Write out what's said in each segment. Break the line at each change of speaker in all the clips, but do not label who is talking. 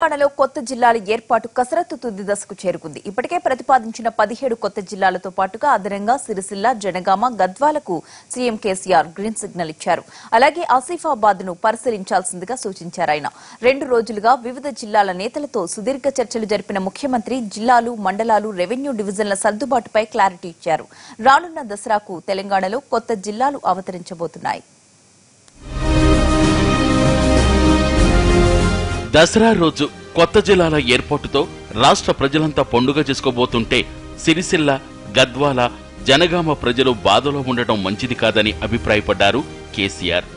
తెలంగాణలో కొత్త జిల్లాల ఏర్పాటు కసరత్తు తుది దశకు చేరుకుంది. ఇప్పటికే ప్రతిపాదించిన 17 కొత్త జిల్లాలతో పాటుగా అదనంగా సిరిసిల్ల, జనగామ, గద్వాలకు సీఎం కేసీఆర్ గ్రీన్ సిగ్నల్ ఇచ్చారు. అలాగే ఆసిఫాబాద్ ను పరిశీలించాల్సిందిగా సూచించారు. ఆయన 2 రోజులుగా వివిధ జిల్లాల నేతలతో సుదీర్ఘ చర్చలు జరిపిన ముఖ్యమంత్రి జిల్లాలు, మండలాలు, రెవెన్యూ డివిజన్ల సర్దుబాటుపై క్లారిటీ ఇచ్చారు. రానున్న దసరాకు తెలంగాణలో కొత్త జిల్లాలు అవతరించబోతున్నాయి.
దసరా రోజు కొత్త జిల్లాల ఏర్పాటుతో రాష్ట్ర ప్రజలంతా పండుగ చేసుకోబోతుంటే సిరిసిల్ల, గద్వాల, జనగామ ప్రజలు బాధలో ఉండటం మంచిది కాదని అభిప్రాయపడ్డారు కేసీఆర్.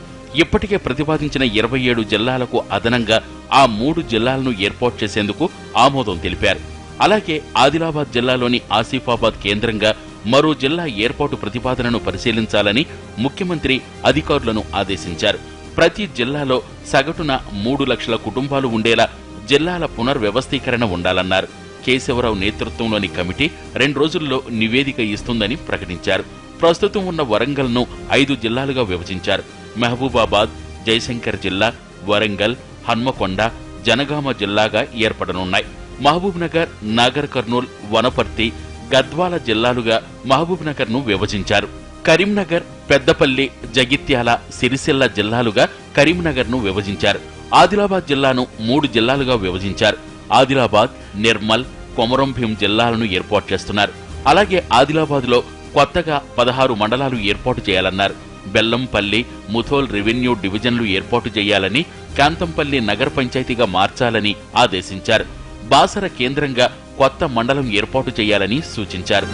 ఇప్పటికే ప్రతిపాదించిన 27 జిల్లాలకు అదనంగా ఆ 3 జిల్లాలను ఏర్పాటు చేసేందుకు ఆమోదం తెలిపారు. అలాగే ఆదిలాబాద్ జిల్లాలోని ఆసిఫాబాద్ కేంద్రంగా మరో జిల్లా ఏర్పాటు ప్రతిపాదనను పరిశీలించాలని ముఖ్యమంత్రి అధికారులను ఆదేశించారు. ప్రతి జిల్లాలో సగటున 3 లక్షల కుటుంబాలు ఉండేలా జిల్లాల పునర్వ్యవస్థీకరణ ఉండాలన్నారు. కేశవరావు నేతృత్వంలోని కమిటీ 2 రోజుల్లో నివేదిక ఇస్తుందని ప్రకటించారు. ప్రస్తుతం ఉన్న వరంగల్ను 5 జిల్లాలుగా విభజించారు. మహబూబాబాద్, జయశంకర్ జిల్లా, వరంగల్, హన్మకొండ, జనగామ జిల్లాగా ఏర్పడనున్నాయి. మహబూబ్ నగర్, నాగర్ కర్నూల్, వనపర్తి, గద్వాల జిల్లాలుగా మహబూబ్ నగర్ ను విభజించారు. కరీంనగర్, పెద్దపల్లి, జగిత్యాల, సిరిసిల్ల జిల్లాలుగా కరీంనగర్ ను విభజించారు. ఆదిలాబాద్ జిల్లాను 3 జిల్లాలుగా విభజించారు. ఆదిలాబాద్, నిర్మల్, కొమరంభీం జిల్లాలను ఏర్పాటు చేస్తున్నారు. అలాగే ఆదిలాబాద్ లో కొత్తగా 16 మండలాలు ఏర్పాటు చేయాలన్నారు. బెల్లంపల్లి, ముథోల్ రెవెన్యూ డివిజన్లు ఏర్పాటు చేయాలని, కాంతంపల్లి నగర పంచాయతీగా మార్చాలని ఆదేశించారు. బాసర కేంద్రంగా కొత్త మండలం ఏర్పాటు చేయాలని సూచించారు.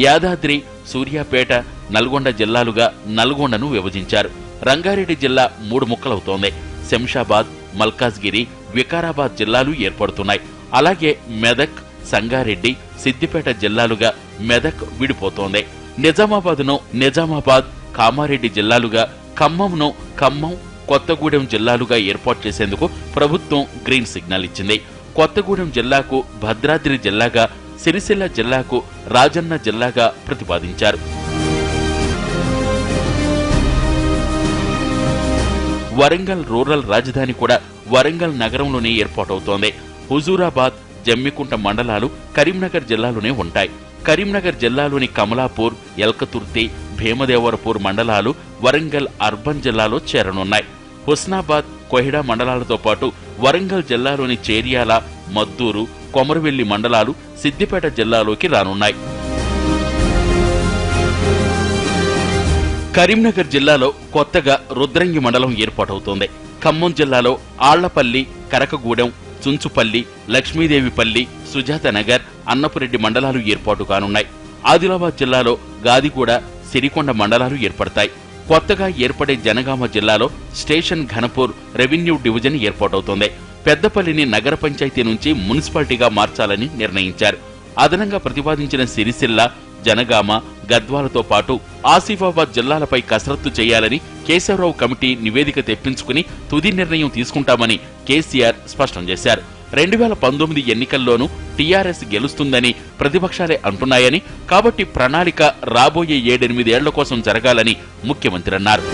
యాదాద్రి, సూర్యాపేట, నల్గొండ జిల్లాలుగా నల్గొండను విభజించారు. రంగారెడ్డి జిల్లా 3 ముక్కలవుతోంది. శంషాబాద్, మల్కాజ్గిరి, వికారాబాద్ జిల్లాలు ఏర్పడుతున్నాయి. అలాగే మెదక్, సంగారెడ్డి, సిద్దిపేట జిల్లాలుగా మెదక్ విడిపోతోంది. నిజామాబాద్ను నిజామాబాద్, కామారెడ్డి జిల్లాలుగా, ఖమ్మంను ఖమ్మం, కొత్తగూడెం జిల్లాలుగా ఏర్పాటు చేసేందుకు ప్రభుత్వం గ్రీన్ సిగ్నల్ ఇచ్చింది. కొత్తగూడెం జిల్లాకు భద్రాద్రి జిల్లాగా, సిరిసిల్ల జిల్లాకు రాజన్న జిల్లాగా ప్రతిపాదించారు. వరంగల్ రూరల్ రాజధాని కూడా వరంగల్ నగరంలోనే ఏర్పాటవుతోంది. హుజూరాబాద్, జమ్మికుంట మండలాలు కరీంనగర్ జిల్లాలోనే ఉంటాయి. కరీంనగర్ జిల్లాలోని కమలాపూర్, ఎల్కతుర్తి, భీమదేవరపూర్ మండలాలు వరంగల్ అర్బన్ జిల్లాలో చేరనున్నాయి. హుస్నాబాద్, కొహిడా మండలాలతో పాటు వరంగల్ జిల్లాలోని చేర్యాల, మద్దూరు, కొమరవెల్లి మండలాలు సిద్దిపేట జిల్లాలోకి రానున్నాయి. కరీంనగర్ జిల్లాలో కొత్తగా రుద్రంగి మండలం ఏర్పాటవుతోంది. ఖమ్మం జిల్లాలో ఆళ్లపల్లి, కరకగూడెం, చుంచుపల్లి, లక్ష్మీదేవిపల్లి, సుజాతనగర్, అన్నపురెడ్డి మండలాలు ఏర్పాటు కానున్నాయి. ఆదిలాబాద్ జిల్లాలో గాదిగూడ, సిరికొండ మండలాలు ఏర్పడతాయి. కొత్తగా ఏర్పడే జనగామ జిల్లాలో స్టేషన్ ఘనపూర్ రెవెన్యూ డివిజన్ ఏర్పాటవుతోంది. పెద్దపల్లిని నగర పంచాయతీ నుంచి మున్సిపాలిటీగా మార్చాలని నిర్ణయించారు. అదనంగా ప్రతిపాదించిన సిరిసిల్ల, జనగామ, గద్వాలతో పాటు ఆసిఫాబాద్ జిల్లాలపై కసరత్తు చేయాలని కేశవరావు కమిటీ నివేదిక తెప్పించుకుని తుది నిర్ణయం తీసుకుంటామని కేసీఆర్ స్పష్టం చేశారు. 2019 ఎన్నికల్లోనూ టీఆర్ఎస్ గెలుస్తుందని ప్రతిపక్షాలే అంటున్నాయని, కాబట్టి ప్రణాళిక రాబోయే 7-8 ఏళ్ల కోసం జరగాలని ముఖ్యమంత్రి అన్నారు.